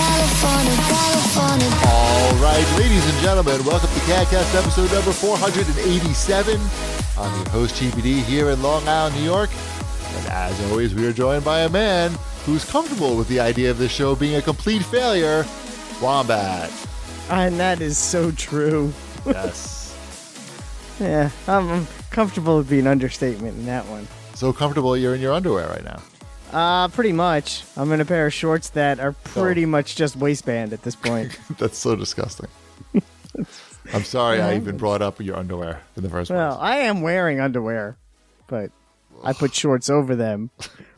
All right, ladies and gentlemen, welcome to CAGCast episode number 487. I'm your host, CheapyD, here in Long Island, New York. And as always, we are joined by a man who's comfortable with the idea of this show being a complete failure, Wombat. And that is so true. Yes. Yeah, I'm comfortable would be an understatement in that one. So comfortable you're in your underwear right now. Pretty much. I'm in a pair of shorts that are pretty much just waistband at this point. That's so disgusting. I'm sorry I even brought up your underwear in the first place. Well, I am wearing underwear, but I put shorts over them.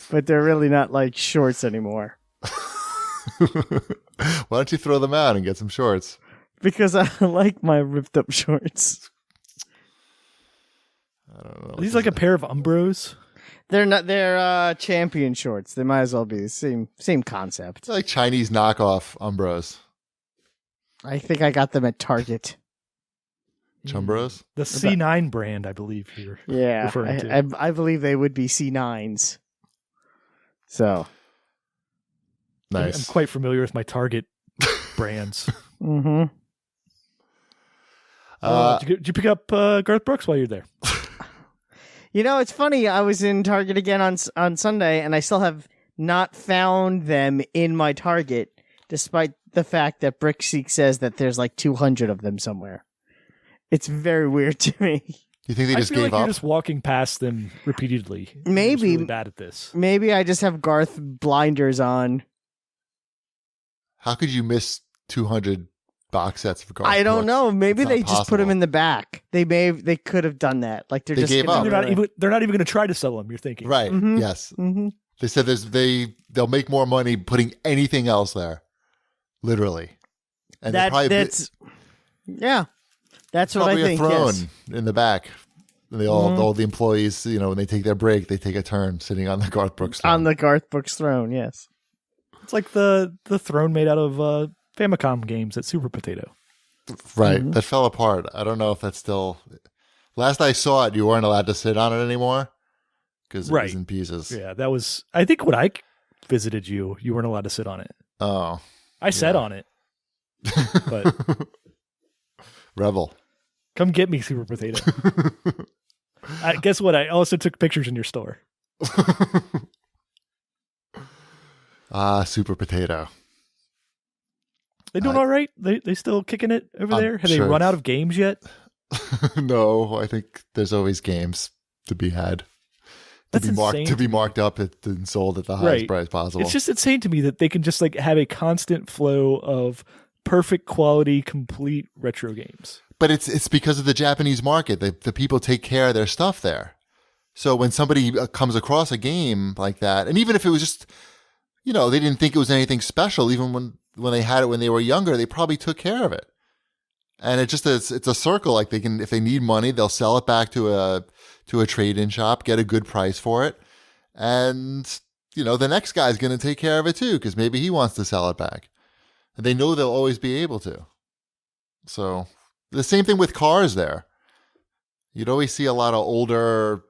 But they're really not like shorts anymore. Why don't you throw them out and get some shorts? Because I like my ripped up shorts. I don't know. Are these like a pair of Umbros? They're not. They're champion shorts. They might as well be the same concept. It's like Chinese knockoff Umbros. I think I got them at Target. Chumbros? The C9 brand, I believe you're referring to. I believe they would be C9s. So Nice. I'm quite familiar with my Target brands. Mm-hmm. Did you pick up Garth Brooks while you're there? You know, it's funny. I was in Target again on Sunday, and I still have not found them in my Target, despite the fact that Brickseek says that there's like 200 of them somewhere. It's very weird to me. You think they just I feel gave like up? You're just walking past them repeatedly. Maybe. You're really bad at this. Maybe I just have Garth blinders on. How could you miss 200 box sets of Garth I don't Brooks? know. Maybe It's they not just put them possible. in the back. They could have done that. Like they're They just gave up. They're not even going to try to sell them. You're thinking, Right. Mhm. Yes. Mm-hmm. They said they'll make more money putting anything else there. Literally. And they'll probably That's what I probably a think. throne Yes. in the back. And they all the employees, when they take their break, they take a turn sitting on the Garth Brooks throne. On the Garth Brooks throne. Yes. It's like the throne made out of Famicom games at Super Potato. Right. Mhm. That fell apart. I don't know if that's still. Last I saw it, you weren't allowed to sit on it anymore because it was in pieces. Yeah, that was. I think when I visited you, you weren't allowed to sit on it. Oh. I sat on it, but Rebel. come get me, Super Potato. Guess what? I also took pictures in your store. Super Potato. They doing all right? They still kicking it over there? Have sure. they run out of games yet? No, I think there's always games to be had. That's insane. To be marked up and sold at the highest price possible. It's just insane to me that they can just like have a constant flow of perfect quality, complete retro games. But it's because of the Japanese market. The people take care of their stuff there. So when somebody comes across a game like that, and even if it was just, they didn't think it was anything special, even when they had it when they were younger, they probably took care of it. And it's a circle. Like they can, if they need money, they'll sell it back to a trade-in shop, get a good price for it. And, the next guy's going to take care of it too, because maybe he wants to sell it back. And they know they'll always be able to. So the same thing with cars there. You'd always see a lot of older,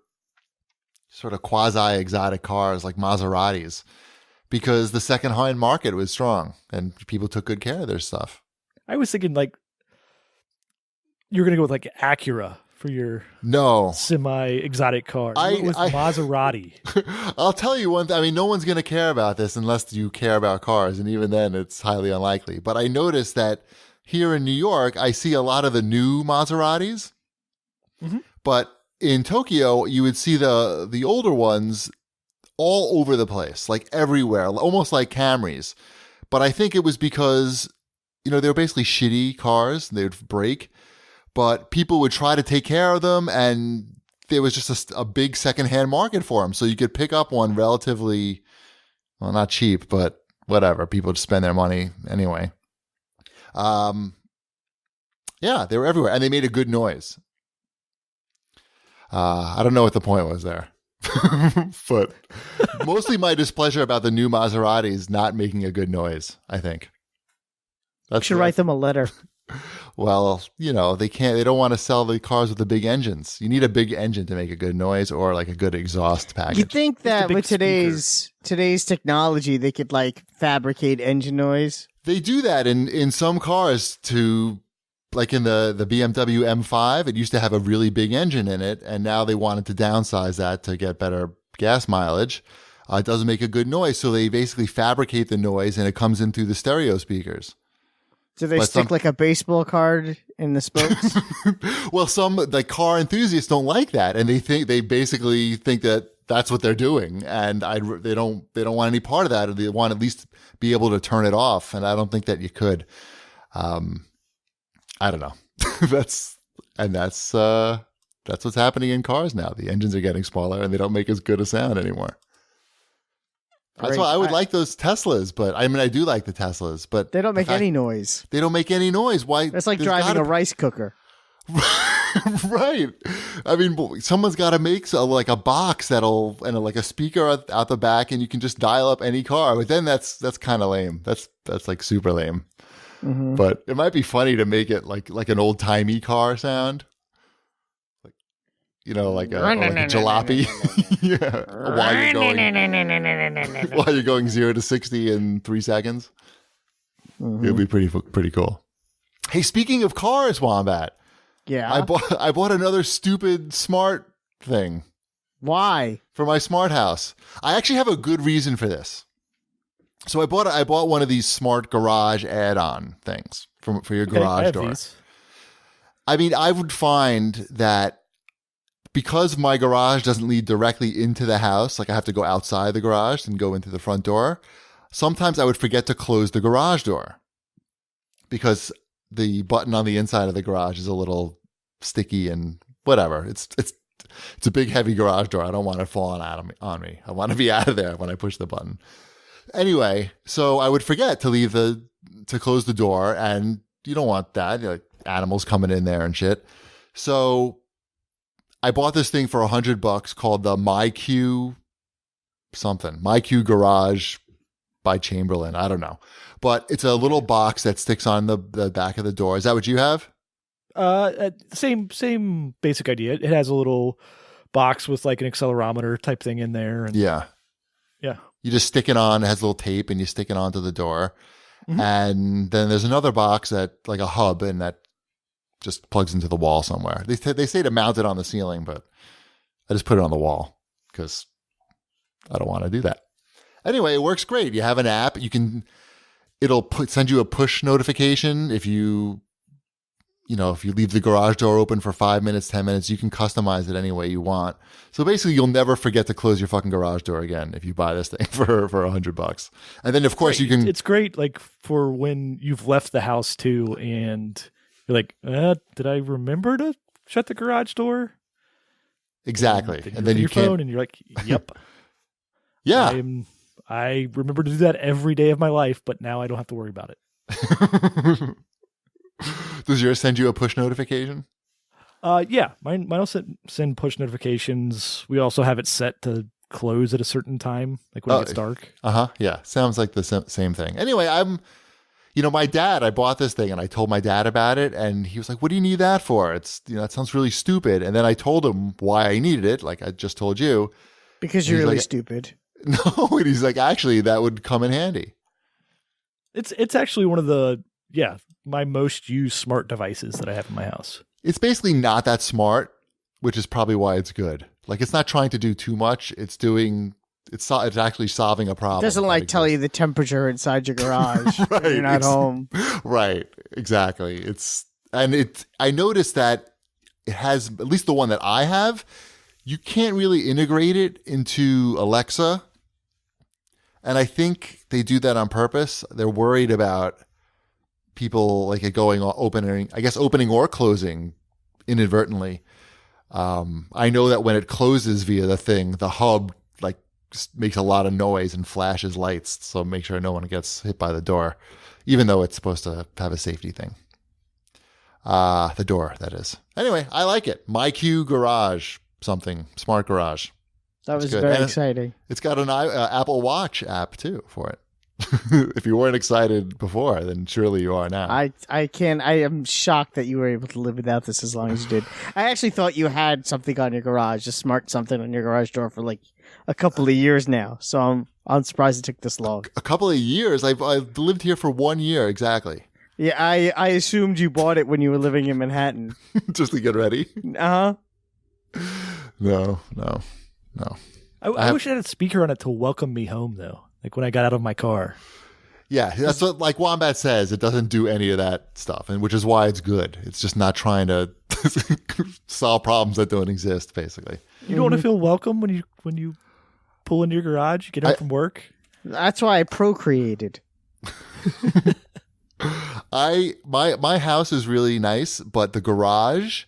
sort of quasi-exotic cars like Maseratis, because the second-hand market was strong and people took good care of their stuff. I was thinking like you're going to go with like Acura for your semi-exotic car. It was Maserati. I'll tell you one thing. I mean, no one's going to care about this unless you care about cars, and even then it's highly unlikely. But I noticed that here in New York, I see a lot of the new Maseratis, but in Tokyo, you would see the older ones all over the place, like everywhere, almost like Camrys. But I think it was because, they were basically shitty cars. They would break, but people would try to take care of them, and there was just a big secondhand market for them. So you could pick up one relatively, well, not cheap, but whatever. People just spend their money anyway. Yeah, they were everywhere, and they made a good noise. I don't know what the point was there. But mostly my displeasure about the new Maseratis not making a good noise, I think. You should write them a letter. Well, they don't want to sell the cars with the big engines. You need a big engine to make a good noise, or like a good exhaust package. You think that with today's technology, they could like fabricate engine noise? They do that in some cars to, like in the BMW M5, it used to have a really big engine in it, and now they wanted to downsize that to get better gas mileage. It doesn't make a good noise, so they basically fabricate the noise, and it comes in through the stereo speakers. Do they stick like a baseball card in the spokes? Well, some like car enthusiasts don't like that, and they basically think that that's what they're doing, and they don't want any part of that, or they want to at least be able to turn it off, and I don't think that you could. I don't know. That's what's happening in cars now. The engines are getting smaller, and they don't make as good a sound anymore. That's why I would like those Teslas, but I mean, I do like the Teslas, but they don't make any noise. They don't make any noise. Why? It's like driving a rice cooker. Right. I mean, someone's got to make like a box and like a speaker out the back, and you can just dial up any car. But then that's kind of lame. That's like super lame. Mm-hmm. But it might be funny to make it like an old timey car sound. Like a jalopy. Yeah. While you're going 0 to 60 in 3 seconds. Mm-hmm. It would be pretty cool. Hey, speaking of cars, Wombat. Yeah. I bought another stupid smart thing. Why? For my smart house. I actually have a good reason for this. So I bought one of these smart garage add-on things for your garage door. These. I mean, I would find that because my garage doesn't lead directly into the house, like I have to go outside the garage and go into the front door, sometimes I would forget to close the garage door because the button on the inside of the garage is a little sticky and whatever. It's a big, heavy garage door. I don't want it falling on me. I want to be out of there when I push the button. Anyway, so I would forget to close the door, and you don't want that. Like animals coming in there and shit. So I bought this thing for $100 called the MyQ Garage by Chamberlain. I don't know. But it's a little box that sticks on the back of the door. Is that what you have? Same basic idea. It has a little box with like an accelerometer type thing in there. And yeah. You just stick it on. It has a little tape, and you stick it onto the door. Mm-hmm. And then there's another box that like a hub, and that just plugs into the wall somewhere. They say to mount it on the ceiling, but I just put it on the wall because I don't want to do that. Anyway, it works great. You have an app. It'll send you a push notification if you leave the garage door open for 5 minutes, 10 minutes. You can customize it any way you want. So basically, you'll never forget to close your fucking garage door again if you buy this thing for $100. And then, of course, you can. It's great, like for when you've left the house too, and you're like, did I remember to shut the garage door? Exactly. And then you can't. Phone and you're like, yep. Yeah. I remember to do that every day of my life, but now I don't have to worry about it. Does yours send you a push notification? Yeah. Mine will send push notifications. We also have it set to close at a certain time, like when it gets dark. Yeah. Sounds like the same thing. Anyway, my dad, I bought this thing and I told my dad about it, and he was like, what do you need that for? It's, that sounds really stupid. And then I told him why I needed it. Like I just told you. Because you're really stupid. No. And he's like, actually, that would come in handy. It's actually one of my most used smart devices that I have in my house. It's basically not that smart, which is probably why it's good. Like it's not trying to do too much. It's actually solving a problem. It doesn't tell you the temperature inside your garage right, when you're not home. Right. Exactly. I noticed that it has, at least the one that I have, you can't really integrate it into Alexa. And I think they do that on purpose. They're worried about people like it opening or closing inadvertently. I know that when it closes via the thing, the hub makes a lot of noise and flashes lights, so make sure no one gets hit by the door, even though it's supposed to have a safety thing. The door, that is. Anyway, I like it. MyQ Garage smart garage. That was very exciting. It's got an Apple Watch app too for it. If you weren't excited before, then surely you are now. I am shocked that you were able to live without this as long as you did. I actually thought you had something on your garage, a smart something on your garage door for like a couple of years now. So I'm surprised it took this long. A couple of years? I've lived here for 1 year exactly. Yeah, I assumed you bought it when you were living in Manhattan. Just to get ready? Uh-huh. No. I wish I had a speaker on it to welcome me home, though. Like when I got out of my car. Yeah, that's what like Wombat says. It doesn't do any of that stuff, and which is why it's good. It's just not trying to solve problems that don't exist, basically. You don't want to feel welcome when you pull into your garage, you get home from work? That's why I procreated. My house is really nice, but the garage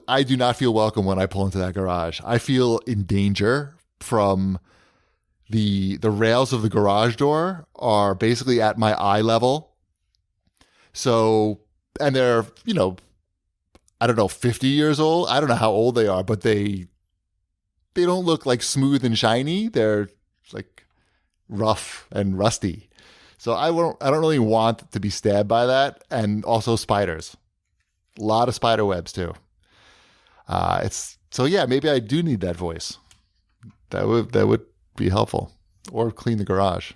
I do not feel welcome when I pull into that garage. I feel in danger from the rails of the garage door are basically at my eye level. So, and they're, I don't know, 50 years old. I don't know how old they are, but they don't look like smooth and shiny. They're like rough and rusty. So I don't really want to be stabbed by that. And also spiders. A lot of spider webs too. Maybe I do need that voice. That would be helpful. Or clean the garage.